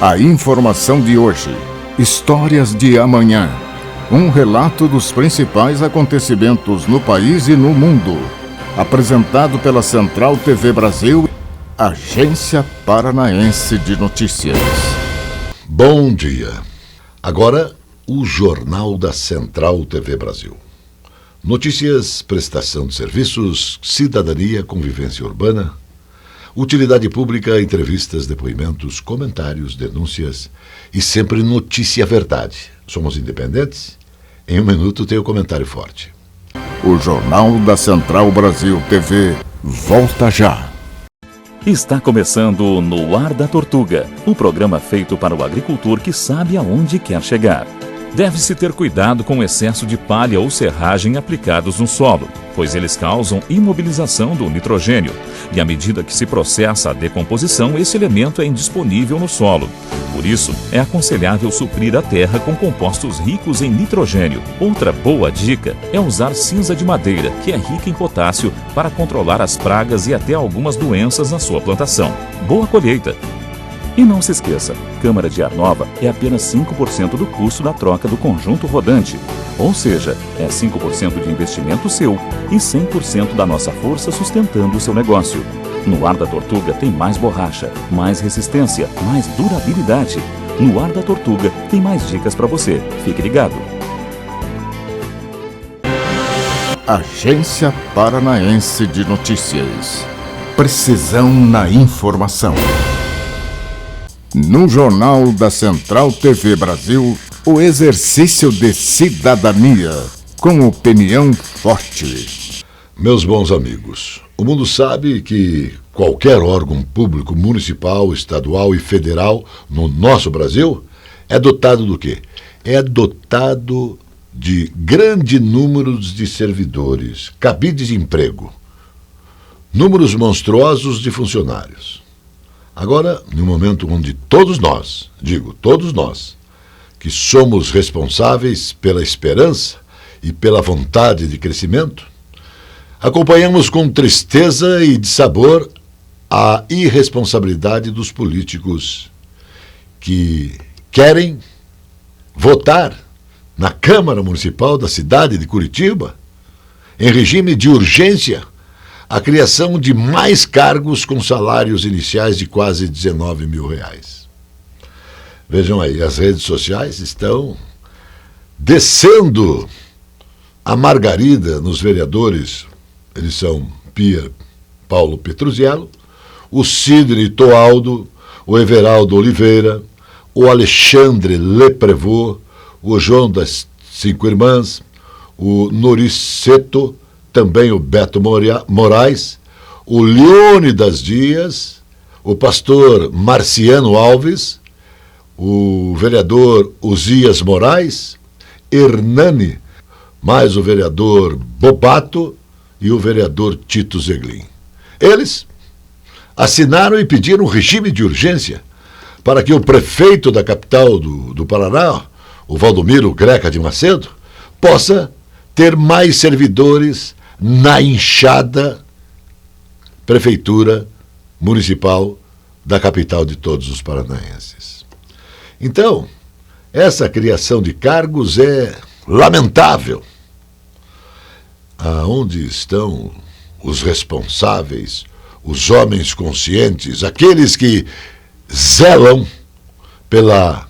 A informação de hoje, histórias de amanhã. Um relato dos principais acontecimentos no país e no mundo. Apresentado pela Central TV Brasil, Agência Paranaense de Notícias. Bom dia. Agora, o Jornal da Central TV Brasil. Notícias, prestação de serviços, cidadania, convivência urbana, utilidade pública, entrevistas, depoimentos, comentários, denúncias e sempre notícia verdade. Somos independentes? Em um minuto tem o comentário forte. O Jornal da Central Brasil TV volta já. Está começando No Ar da Tortuga, o programa feito para o agricultor que sabe aonde quer chegar. Deve-se ter cuidado com o excesso de palha ou serragem aplicados no solo, pois eles causam imobilização do nitrogênio, e à medida que se processa a decomposição, esse elemento é indisponível no solo. Por isso, é aconselhável suprir a terra com compostos ricos em nitrogênio. Outra boa dica é usar cinza de madeira, que é rica em potássio, para controlar as pragas e até algumas doenças na sua plantação. Boa colheita! E não se esqueça, câmara de ar nova é apenas 5% do custo da troca do conjunto rodante. Ou seja, é 5% de investimento seu e 100% da nossa força sustentando o seu negócio. No Ar da Tortuga tem mais borracha, mais resistência, mais durabilidade. No Ar da Tortuga tem mais dicas para você. Fique ligado. Agência Paranaense de Notícias. Precisão na informação. No Jornal da Central TV Brasil, o exercício de cidadania, com opinião forte. Meus bons amigos, o mundo sabe que qualquer órgão público municipal, estadual e federal no nosso Brasil é dotado do quê? É dotado de grande número de servidores, cabides de emprego, números monstruosos de funcionários. Agora, no momento onde todos nós, que somos responsáveis pela esperança e pela vontade de crescimento, acompanhamos com tristeza e dissabor a irresponsabilidade dos políticos que querem votar na Câmara Municipal da cidade de Curitiba, em regime de urgência, a criação de mais cargos com salários iniciais de quase R$19 mil. Vejam aí, as redes sociais estão descendo a margarida nos vereadores. Eles são Pier Paulo Petruzzello, o Sidney Toaldo, o Everaldo Oliveira, o Alexandre Leprevot, o João das Cinco Irmãs, o Noriceto, também o Beto Moraes, o Leônidas Dias, o pastor Marciano Alves, o vereador Uzias Moraes, Hernani, mais o vereador Bobato e o vereador Tito Zeglin. Eles assinaram e pediram um regime de urgência para que o prefeito da capital do Paraná, o Valdomiro Greca de Macedo, possa ter mais servidores na inchada prefeitura municipal da capital de todos os paranaenses. Então, essa criação de cargos é lamentável. Aonde estão os responsáveis, os homens conscientes, aqueles que zelam pela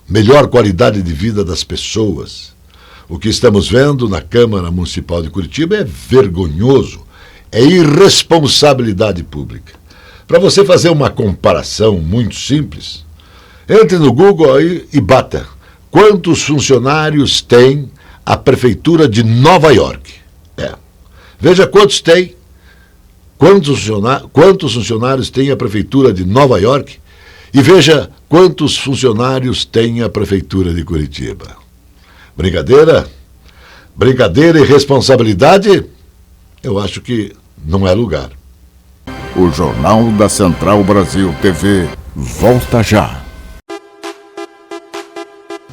melhor qualidade de vida das pessoas? O que estamos vendo na Câmara Municipal de Curitiba é vergonhoso, é irresponsabilidade pública. Para você fazer uma comparação muito simples, entre no Google aí e bata quantos funcionários tem a Prefeitura de Nova York. Veja quantos tem, quantos funcionários tem a Prefeitura de Nova York e veja quantos funcionários tem a Prefeitura de Curitiba. Brincadeira? Brincadeira e responsabilidade? Eu acho que não é lugar. O Jornal da Central Brasil TV volta já.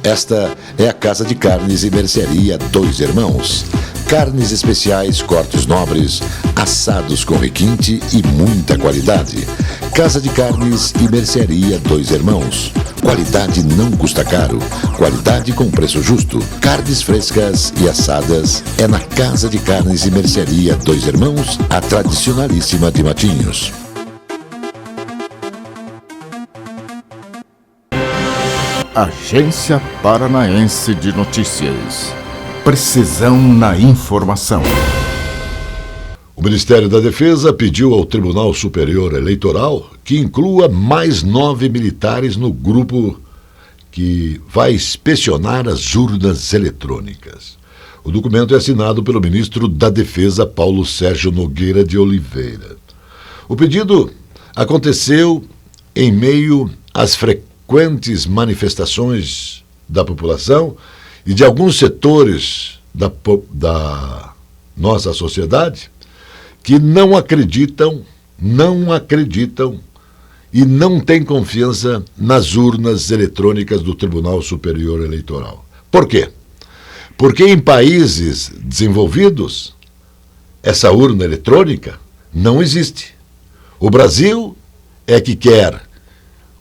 Esta é a Casa de Carnes e Mercearia Dois Irmãos. carnes especiais, cortes nobres, assados com requinte e muita qualidade. Casa de Carnes e Mercearia Dois Irmãos. Qualidade não custa caro, qualidade com preço justo. Carnes frescas e assadas é na Casa de Carnes e Mercearia Dois Irmãos, a tradicionalíssima de Matinhos. Agência Paranaense de Notícias. Precisão na informação. O Ministério da Defesa pediu ao Tribunal Superior Eleitoral que inclua mais 9 militares no grupo que vai inspecionar as urnas eletrônicas. O documento é assinado pelo ministro da Defesa, Paulo Sérgio Nogueira de Oliveira. O pedido aconteceu em meio às frequentes manifestações da população e de alguns setores da nossa sociedade que não acreditam e não têm confiança nas urnas eletrônicas do Tribunal Superior Eleitoral. Por quê? Porque em países desenvolvidos, essa urna eletrônica não existe. O Brasil é que quer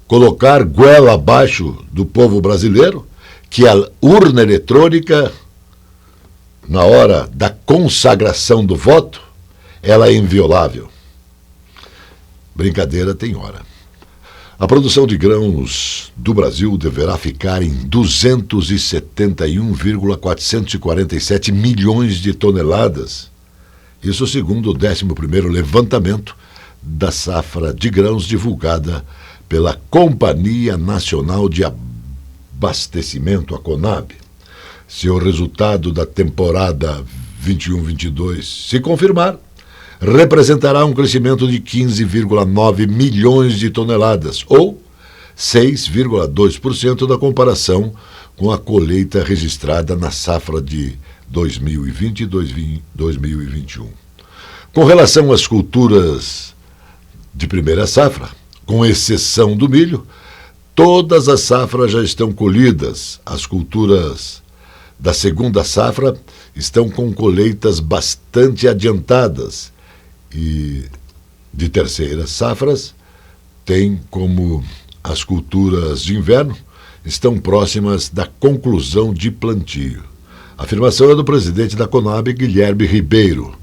colocar goela abaixo do povo brasileiro que a urna eletrônica, na hora da consagração do voto, ela é inviolável. Brincadeira tem hora. A produção de grãos do Brasil deverá ficar em 271,447 milhões de toneladas. Isso segundo o 11º levantamento da safra de grãos divulgada pela Companhia Nacional de Abastecimento, a Conab. Se o resultado da temporada 21-22 se confirmar, representará um crescimento de 15,9 milhões de toneladas, ou 6,2% da comparação com a colheita registrada na safra de 2020 e 2021. Com relação às culturas de primeira safra, com exceção do milho, todas as safras já estão colhidas. As culturas da segunda safra estão com colheitas bastante adiantadas e de terceiras safras tem como as culturas de inverno estão próximas da conclusão de plantio. A afirmação é do presidente da Conab, Guilherme Ribeiro.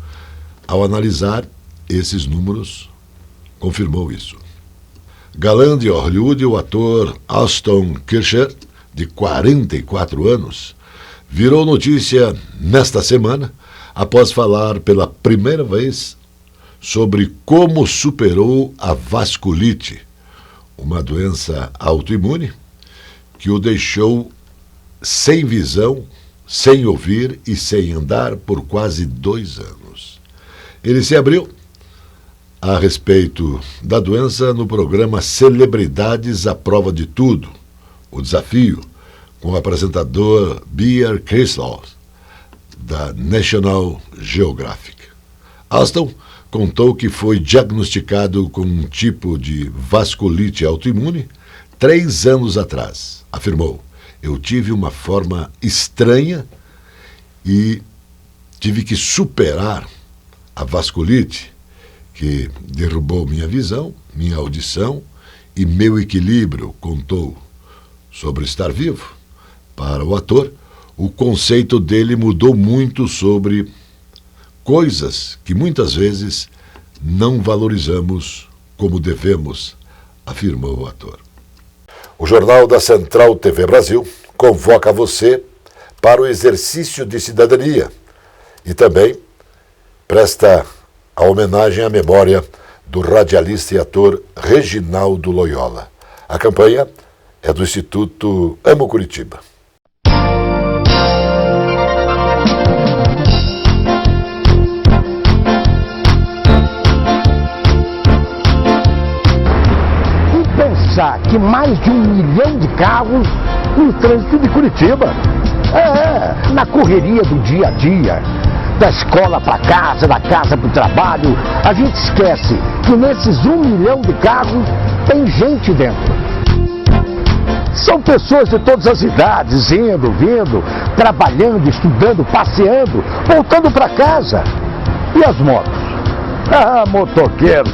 Ao analisar esses números, confirmou isso. Galã de Hollywood, o ator Ashton Kutcher, de 44 anos, virou notícia nesta semana após falar pela primeira vez sobre como superou a vasculite, uma doença autoimune que o deixou sem visão, sem ouvir e sem andar por quase 2 anos. Ele se abriu a respeito da doença no programa Celebridades à Prova de Tudo, o desafio, com o apresentador Bear Crystal, da National Geographic. Ashton contou que foi diagnosticado com um tipo de vasculite autoimune 3 anos atrás. Afirmou: eu tive uma forma estranha e tive que superar a vasculite, que derrubou minha visão, minha audição e meu equilíbrio, contou. Sobre estar vivo, para o ator, o conceito dele mudou muito sobre coisas que muitas vezes não valorizamos como devemos, afirmou o ator. O Jornal da Central TV Brasil convoca você para o exercício de cidadania e também presta a homenagem à memória do radialista e ator Reginaldo Loyola. A campanha é do Instituto Amo Curitiba. Que mais de 1 milhão de carros no trânsito de Curitiba. Na correria do dia a dia, da escola para casa, da casa para o trabalho, a gente esquece que nesses 1 milhão de carros tem gente dentro. São pessoas de todas as idades, indo, vindo, trabalhando, estudando, passeando, voltando para casa. E as motos? Ah, motoqueiros,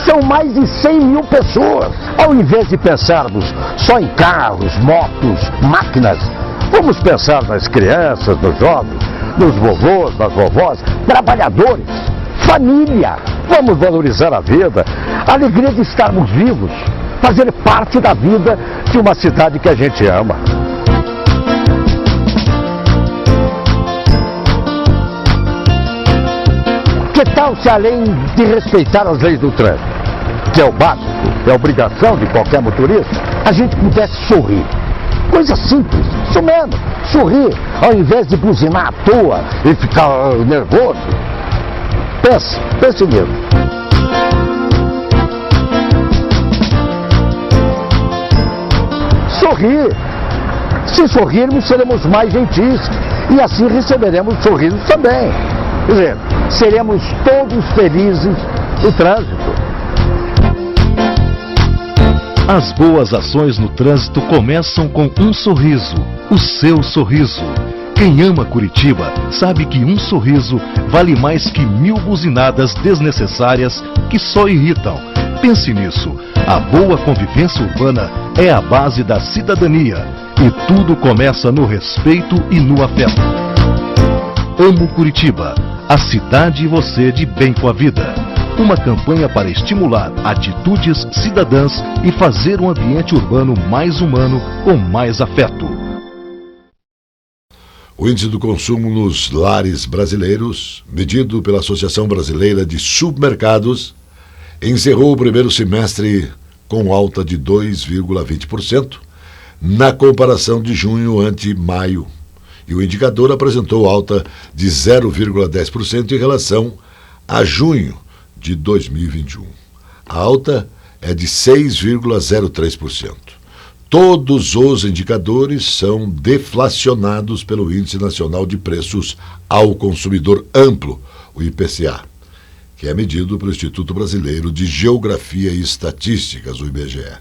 são mais de 100 mil pessoas. Ao invés de pensarmos só em carros, motos, máquinas, vamos pensar nas crianças, nos jovens, nos vovôs, nas vovós, trabalhadores, família. Vamos valorizar a vida, a alegria de estarmos vivos, fazer parte da vida de uma cidade que a gente ama. Que tal se, além de respeitar as leis do trânsito, que é o básico, é a obrigação de qualquer motorista, a gente pudesse sorrir? Coisa simples, isso mesmo, sorrir, ao invés de buzinar à toa e ficar nervoso. Pense nisso. Sorrir. Se sorrirmos, seremos mais gentis e assim receberemos sorrisos também. Quer dizer, seremos todos felizes no trânsito. As boas ações no trânsito começam com um sorriso, o seu sorriso. Quem ama Curitiba sabe que um sorriso vale mais que 1000 buzinadas desnecessárias que só irritam. Pense nisso, a boa convivência urbana é a base da cidadania e tudo começa no respeito e no afeto. Amo Curitiba, a cidade e você de bem com a vida. Uma campanha para estimular atitudes cidadãs e fazer um ambiente urbano mais humano com mais afeto. O índice do consumo nos lares brasileiros, medido pela Associação Brasileira de Supermercados, encerrou o primeiro semestre com alta de 2,20% na comparação de junho ante maio. E o indicador apresentou alta de 0,10% em relação a junho de 2021. A alta é de 6,03%. Todos os indicadores são deflacionados pelo Índice Nacional de Preços ao Consumidor Amplo, o IPCA, que é medido pelo Instituto Brasileiro de Geografia e Estatísticas, o IBGE.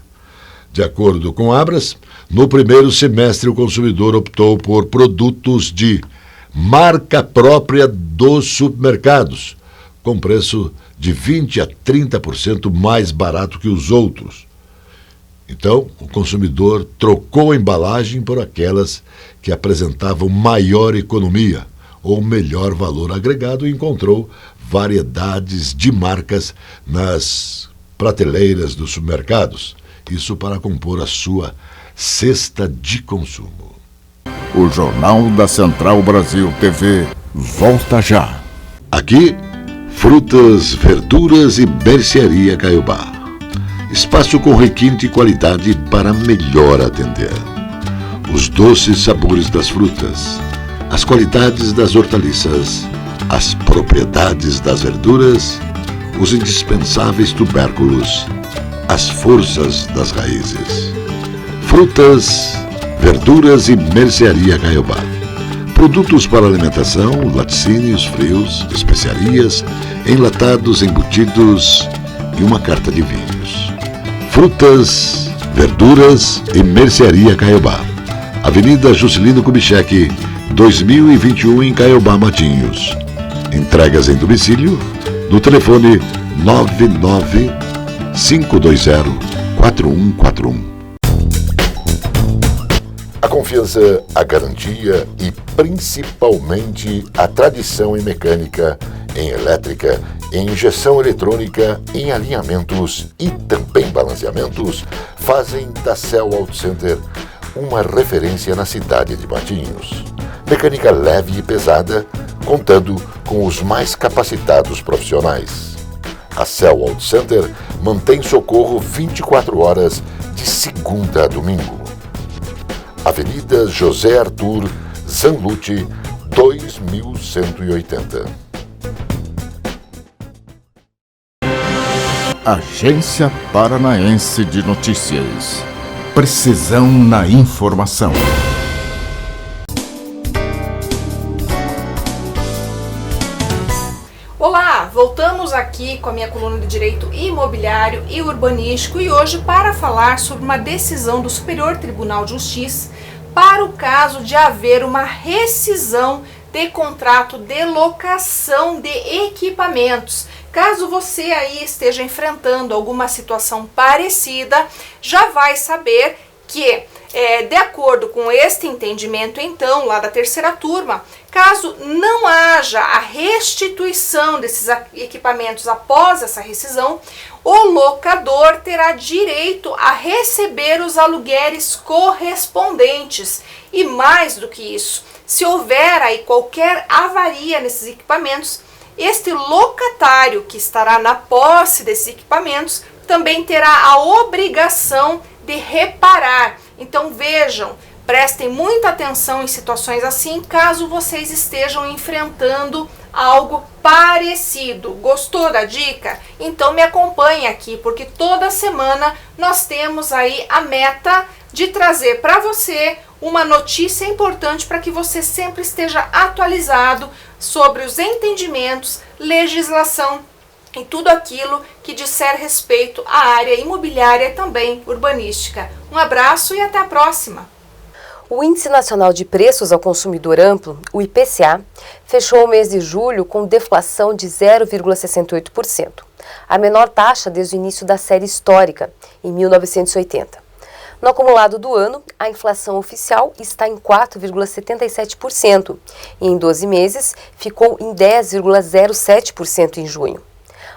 De acordo com Abras, no primeiro semestre o consumidor optou por produtos de marca própria dos supermercados, com preço de 20% a 30% mais barato que os outros. Então, o consumidor trocou a embalagem por aquelas que apresentavam maior economia ou melhor valor agregado e encontrou variedades de marcas nas prateleiras dos supermercados. Isso para compor a sua cesta de consumo. O Jornal da Central Brasil TV volta já. Aqui, frutas, verduras e mercearia Caiobá. Espaço com requinte e qualidade para melhor atender. Os doces sabores das frutas, as qualidades das hortaliças, as propriedades das verduras, os indispensáveis tubérculos, as forças das raízes. Frutas, verduras e mercearia Caiobá. Produtos para alimentação, laticínios, frios, especiarias, enlatados, embutidos e uma carta de vinhos. Frutas, verduras e mercearia Caiobá. Avenida Juscelino Kubitschek, 2021 em Caiobá, Matinhos. Entregas em domicílio no telefone 99520-4141. A confiança, a garantia e principalmente a tradição em mecânica, em elétrica, em injeção eletrônica, em alinhamentos e também balanceamentos fazem da Cell Auto Center uma referência na cidade de Matinhos. Mecânica leve e pesada, contando com os mais capacitados profissionais. A Cell Auto Center mantém socorro 24 horas de segunda a domingo. Avenida José Arthur Zanlucci, 2180. Agência Paranaense de Notícias. Precisão na informação. Olá, voltamos Estamos aqui com a minha coluna de Direito Imobiliário e Urbanístico e hoje para falar sobre uma decisão do Superior Tribunal de Justiça para o caso de haver uma rescisão de contrato de locação de equipamentos. Caso você aí esteja enfrentando alguma situação parecida, já vai saber que, de acordo com este entendimento, então, lá da terceira turma, caso não haja a restituição desses equipamentos após essa rescisão, o locador terá direito a receber os aluguéis correspondentes. E mais do que isso, se houver aí qualquer avaria nesses equipamentos, este locatário que estará na posse desses equipamentos também terá a obrigação de reparar. Então vejam, prestem muita atenção em situações assim, caso vocês estejam enfrentando algo parecido. Gostou da dica? Então me acompanhe aqui, porque toda semana nós temos aí a meta de trazer para você uma notícia importante para que você sempre esteja atualizado sobre os entendimentos, legislação e tudo aquilo que disser respeito à área imobiliária e também urbanística. Um abraço e até a próxima! O Índice Nacional de Preços ao Consumidor Amplo, o IPCA, fechou o mês de julho com deflação de 0,68%, a menor taxa desde o início da série histórica, em 1980. No acumulado do ano, a inflação oficial está em 4,77% e em 12 meses ficou em 10,07% em junho.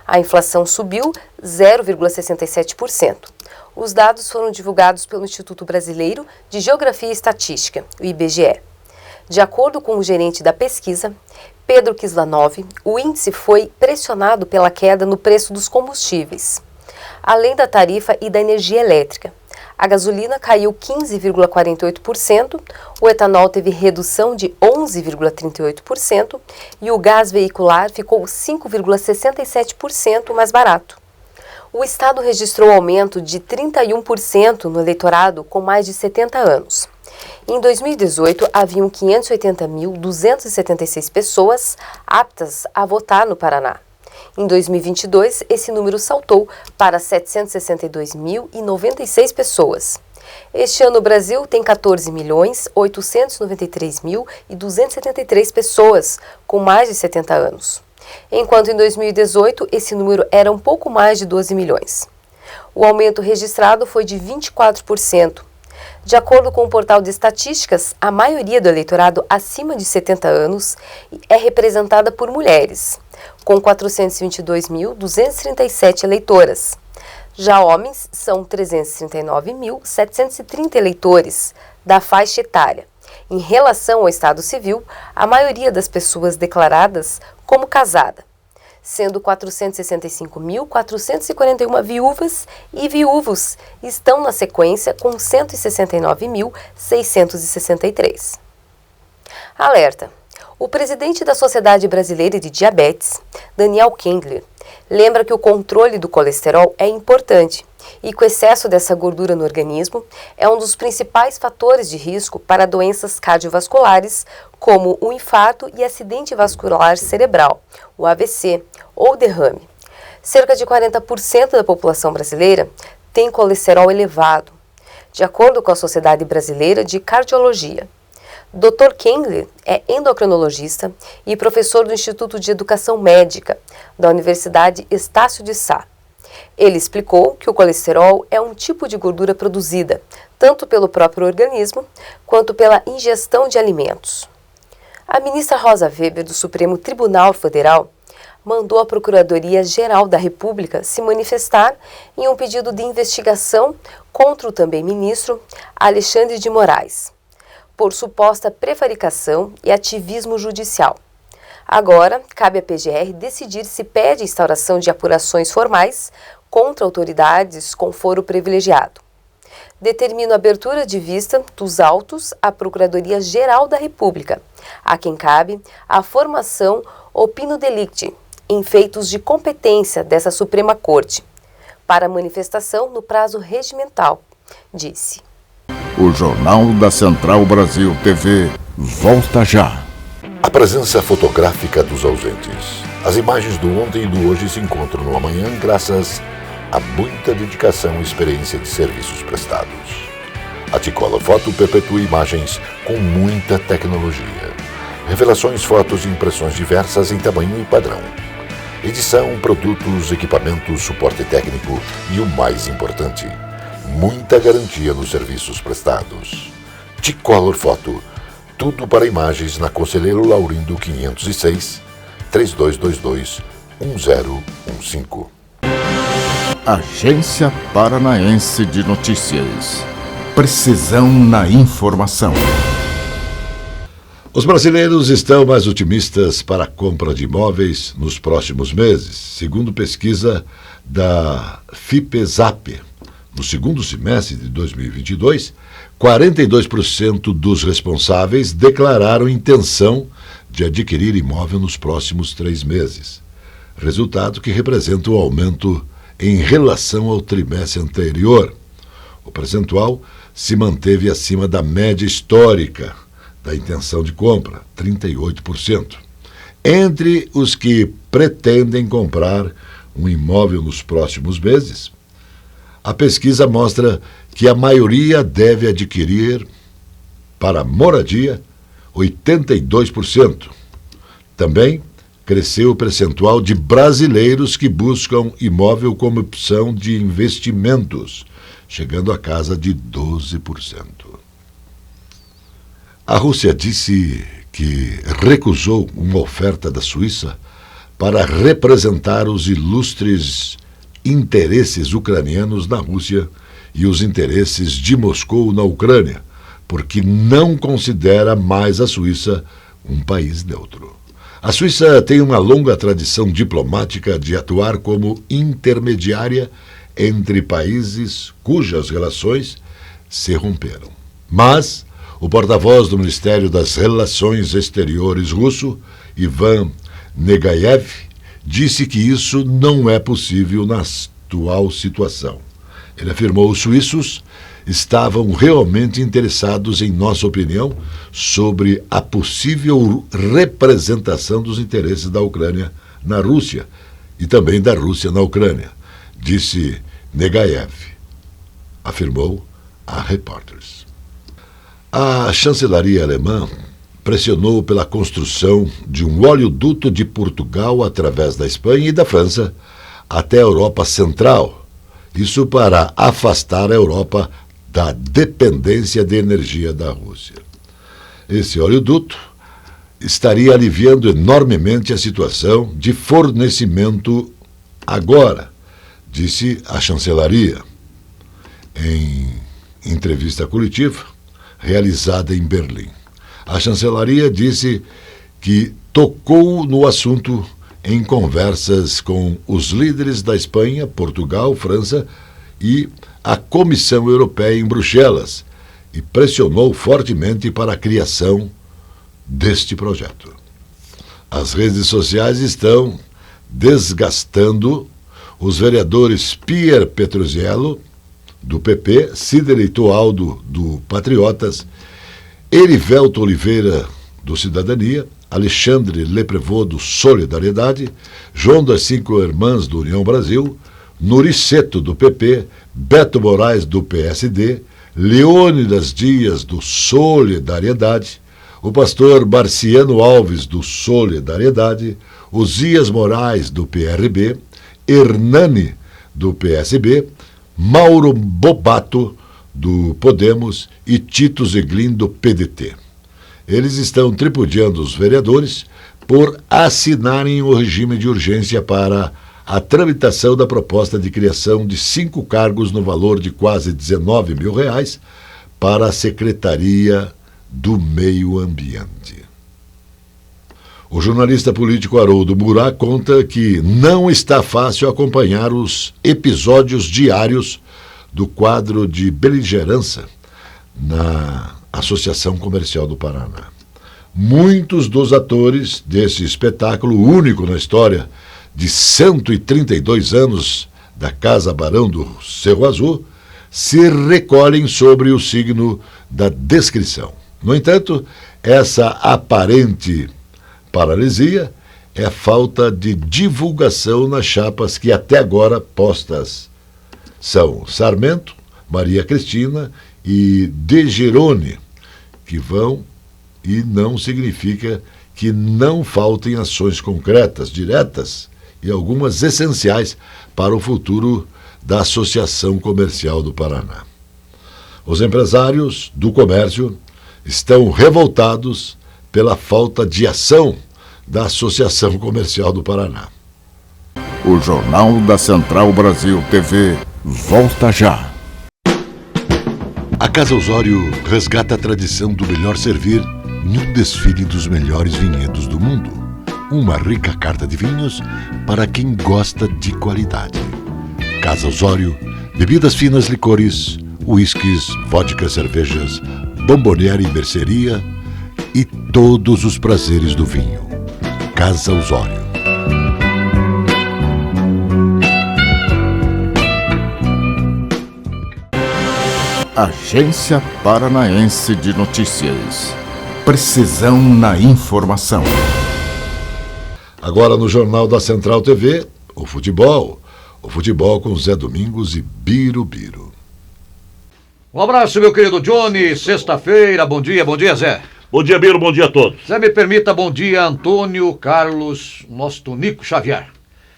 A inflação subiu 0,67%. Os dados foram divulgados pelo Instituto Brasileiro de Geografia e Estatística, o IBGE. De acordo com o gerente da pesquisa, Pedro Kislanov, o índice foi pressionado pela queda no preço dos combustíveis, além da tarifa e da energia elétrica. A gasolina caiu 15,48%, o etanol teve redução de 11,38% e o gás veicular ficou 5,67% mais barato. O estado registrou aumento de 31% no eleitorado com mais de 70 anos. Em 2018, haviam 580.276 pessoas aptas a votar no Paraná. Em 2022, esse número saltou para 762.096 pessoas. Este ano o Brasil tem 14.893.273 pessoas com mais de 70 anos, enquanto em 2018 esse número era um pouco mais de 12 milhões. O aumento registrado foi de 24%. De acordo com o portal de estatísticas, a maioria do eleitorado acima de 70 anos é representada por mulheres, com 422.237 eleitoras. Já homens são 339.730 eleitores da faixa etária. Em relação ao estado civil, a maioria das pessoas declaradas como casada, sendo 465.441 viúvas e viúvos estão na sequência com 169.663. Alerta! O presidente da Sociedade Brasileira de Diabetes, Daniel Kendler, lembra que o controle do colesterol é importante e que o excesso dessa gordura no organismo é um dos principais fatores de risco para doenças cardiovasculares, como o infarto e acidente vascular cerebral, o AVC ou derrame. Cerca de 40% da população brasileira tem colesterol elevado, de acordo com a Sociedade Brasileira de Cardiologia. Dr. Kendler é endocrinologista e professor do Instituto de Educação Médica da Universidade Estácio de Sá. Ele explicou que o colesterol é um tipo de gordura produzida tanto pelo próprio organismo quanto pela ingestão de alimentos. A ministra Rosa Weber, do Supremo Tribunal Federal, mandou a Procuradoria-Geral da República se manifestar em um pedido de investigação contra o também ministro Alexandre de Moraes, por suposta prevaricação e ativismo judicial. Agora, cabe à PGR decidir se pede a instauração de apurações formais contra autoridades com foro privilegiado. Determina a abertura de vista dos autos à Procuradoria-Geral da República, a quem cabe a formação opino delicti em feitos de competência dessa Suprema Corte, para manifestação no prazo regimental, disse. O Jornal da Central Brasil TV volta já. A presença fotográfica dos ausentes. As imagens do ontem e do hoje se encontram no amanhã graças a muita dedicação e experiência de serviços prestados. A T-Color Foto perpetua imagens com muita tecnologia. Revelações, fotos e impressões diversas em tamanho e padrão. Edição, produtos, equipamentos, suporte técnico e o mais importante, muita garantia nos serviços prestados. T-Color Foto, tudo para imagens na Conselheiro Laurindo 506, 3222-1015. Agência Paranaense de Notícias. Precisão na informação. Os brasileiros estão mais otimistas para a compra de imóveis nos próximos meses, segundo pesquisa da FIPESAP. No segundo semestre de 2022, 42% dos responsáveis declararam intenção de adquirir imóvel nos próximos 3 meses, resultado que representa um aumento em relação ao trimestre anterior. O percentual se manteve acima da média histórica da intenção de compra, 38%. Entre os que pretendem comprar um imóvel nos próximos meses, a pesquisa mostra que a maioria deve adquirir para moradia 82%. Também cresceu o percentual de brasileiros que buscam imóvel como opção de investimentos, chegando à casa de 12%. A Rússia disse que recusou uma oferta da Suíça para representar os ilustres interesses ucranianos na Rússia e os interesses de Moscou na Ucrânia, porque não considera mais a Suíça um país neutro. A Suíça tem uma longa tradição diplomática de atuar como intermediária entre países cujas relações se romperam. Mas o porta-voz do Ministério das Relações Exteriores russo, Ivan Negaev, disse que isso não é possível na atual situação. Ele afirmou que os suíços estavam realmente interessados em nossa opinião sobre a possível representação dos interesses da Ucrânia na Rússia e também da Rússia na Ucrânia, disse Negaev, afirmou a Reporters. A chancelaria alemã pressionou pela construção de um oleoduto de Portugal através da Espanha e da França até a Europa Central, isso para afastar a Europa da dependência de energia da Rússia. Esse oleoduto estaria aliviando enormemente a situação de fornecimento agora, disse a chancelaria, em entrevista coletiva realizada em Berlim. A chancelaria disse que tocou no assunto em conversas com os líderes da Espanha, Portugal, França e a Comissão Europeia em Bruxelas e pressionou fortemente para a criação deste projeto. As redes sociais estão desgastando os vereadores Pier Petrozello, do PP, Sidney Toaldo, do Patriotas, Erivelto Oliveira, do Cidadania, Alexandre Leprevô, do Solidariedade, João das Cinco Irmãs, do União Brasil, Nuriceto, do PP, Beto Moraes, do PSD, Leônidas Dias, do Solidariedade, o pastor Marciano Alves, do Solidariedade, Osias Moraes, do PRB, Hernani, do PSB, Mauro Bobato, do Podemos e Tito Zeglin, do PDT. Eles estão tripudiando os vereadores por assinarem o regime de urgência para a tramitação da proposta de criação de 5 cargos no valor de quase R$19 mil para a Secretaria do Meio Ambiente. O jornalista político Haroldo Murat conta que não está fácil acompanhar os episódios diários do quadro de beligerância na Associação Comercial do Paraná. Muitos dos atores desse espetáculo único na história de 132 anos da Casa Barão do Cerro Azul se recolhem sobre o signo da descrição. No entanto, essa aparente paralisia é falta de divulgação nas chapas que até agora postas. São Sarmento, Maria Cristina e De Girone, que vão, e não significa que não faltem ações concretas, diretas e algumas essenciais para o futuro da Associação Comercial do Paraná. Os empresários do comércio estão revoltados pela falta de ação da Associação Comercial do Paraná. O Jornal da Central Brasil TV volta já. A Casa Osório resgata a tradição do melhor servir num desfile dos melhores vinhedos do mundo. Uma rica carta de vinhos para quem gosta de qualidade. Casa Osório, bebidas finas, licores, uísques, vodkas, cervejas, bomboniere e mercearia e todos os prazeres do vinho. Casa Osório. Agência Paranaense de Notícias. Precisão na informação. Agora no Jornal da Central TV, o futebol. O futebol com Zé Domingos e Birubiru. Um abraço, meu querido Johnny. Sexta-feira, bom dia, Zé. Bom dia, Biro, bom dia a todos. Zé, me permita, bom dia, Antônio Carlos, nosso Tonico Xavier.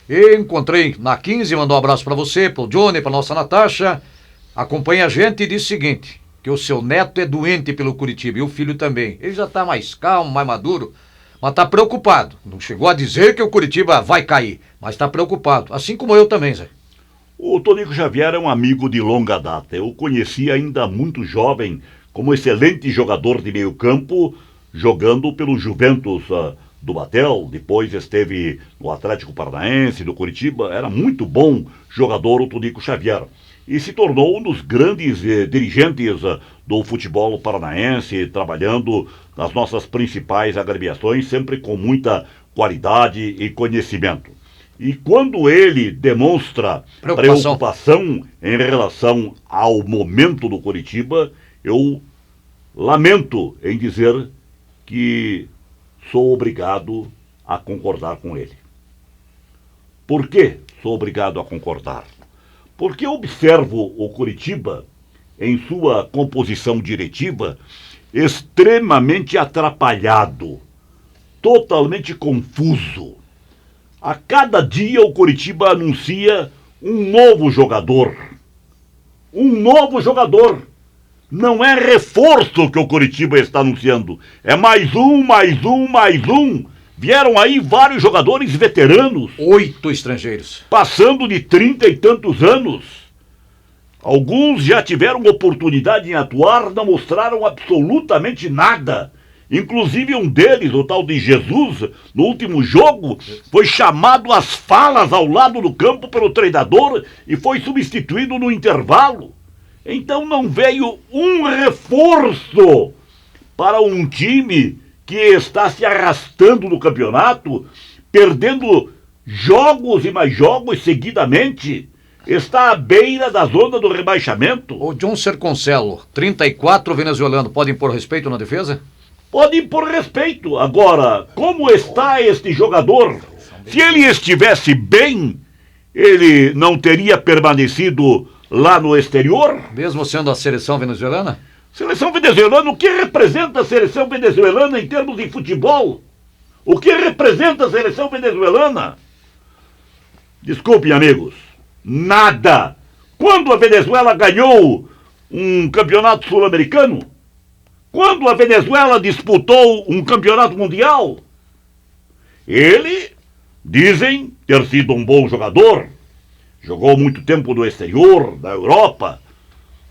E encontrei na 15, mandou um abraço pra você, pro Johnny, pra nossa Natasha. Acompanha a gente e diz o seguinte, que o seu neto é doente pelo Curitiba e o filho também. Ele já tá mais calmo, mais maduro, mas tá preocupado. Não chegou a dizer que o Curitiba vai cair, mas tá preocupado, assim como eu também, Zé. O Tonico Xavier é um amigo de longa data. Eu o conheci ainda muito jovem como excelente jogador de meio campo, jogando pelo Juventus do Batel. Depois esteve no Atlético Paranaense, do Curitiba. Era muito bom jogador o Tonico Xavier. E se tornou um dos grandes dirigentes do futebol paranaense, trabalhando nas nossas principais agremiações, sempre com muita qualidade e conhecimento. E quando ele demonstra preocupação em relação ao momento do Curitiba, eu lamento em dizer que sou obrigado a concordar com ele. Por que sou obrigado a concordar? Porque observo o Curitiba, em sua composição diretiva, extremamente atrapalhado, totalmente confuso. A cada dia o Curitiba anuncia um novo jogador. Um novo jogador. Não é reforço que o Curitiba está anunciando. É mais um. Vieram aí vários jogadores veteranos. 8 estrangeiros. Passando de 30 e tantos anos. Alguns já tiveram oportunidade em atuar, não mostraram absolutamente nada. Inclusive um deles, o tal de Jesus, no último jogo, foi chamado às falas ao lado do campo pelo treinador e foi substituído no intervalo. Então não veio um reforço para um time que está se arrastando no campeonato, perdendo jogos e mais jogos seguidamente. Está à beira da zona do rebaixamento. O John Serconcelo, 34 venezuelano, pode impor respeito na defesa? Pode impor respeito. Agora, como está este jogador? Se ele estivesse bem, ele não teria permanecido lá no exterior? Mesmo sendo a seleção venezuelana? Seleção venezuelana, o que representa a seleção venezuelana em termos de futebol? O que representa a seleção venezuelana? Desculpem, amigos, nada. Quando a Venezuela ganhou um campeonato sul-americano? Quando a Venezuela disputou um campeonato mundial? Ele, dizem ter sido um bom jogador, jogou muito tempo no exterior, na Europa,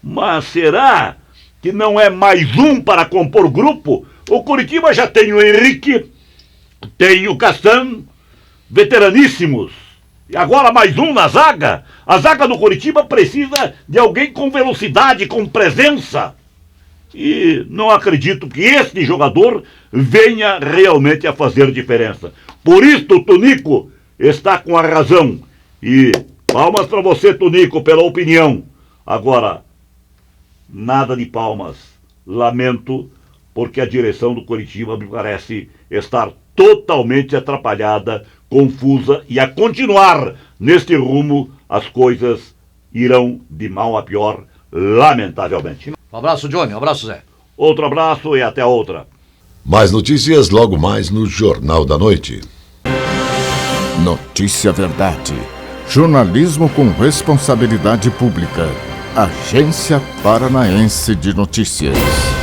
mas será que não é mais um para compor grupo? O Curitiba já tem o Henrique, tem o Castan, veteraníssimos, e agora mais um na zaga. A zaga do Curitiba precisa de alguém com velocidade, com presença. E não acredito que este jogador venha realmente a fazer diferença. Por isso, Tonico está com a razão. E palmas para você, Tonico, pela opinião. Agora, nada de palmas. Lamento, porque a direção do Curitiba me parece estar totalmente atrapalhada, confusa, e a continuar neste rumo, as coisas irão de mal a pior, lamentavelmente. Um abraço, Johnny. Um abraço, Zé. Outro abraço e até outra. Mais notícias logo mais no Jornal da Noite. Notícia Verdade. Jornalismo com responsabilidade pública. Agência Paranaense de Notícias.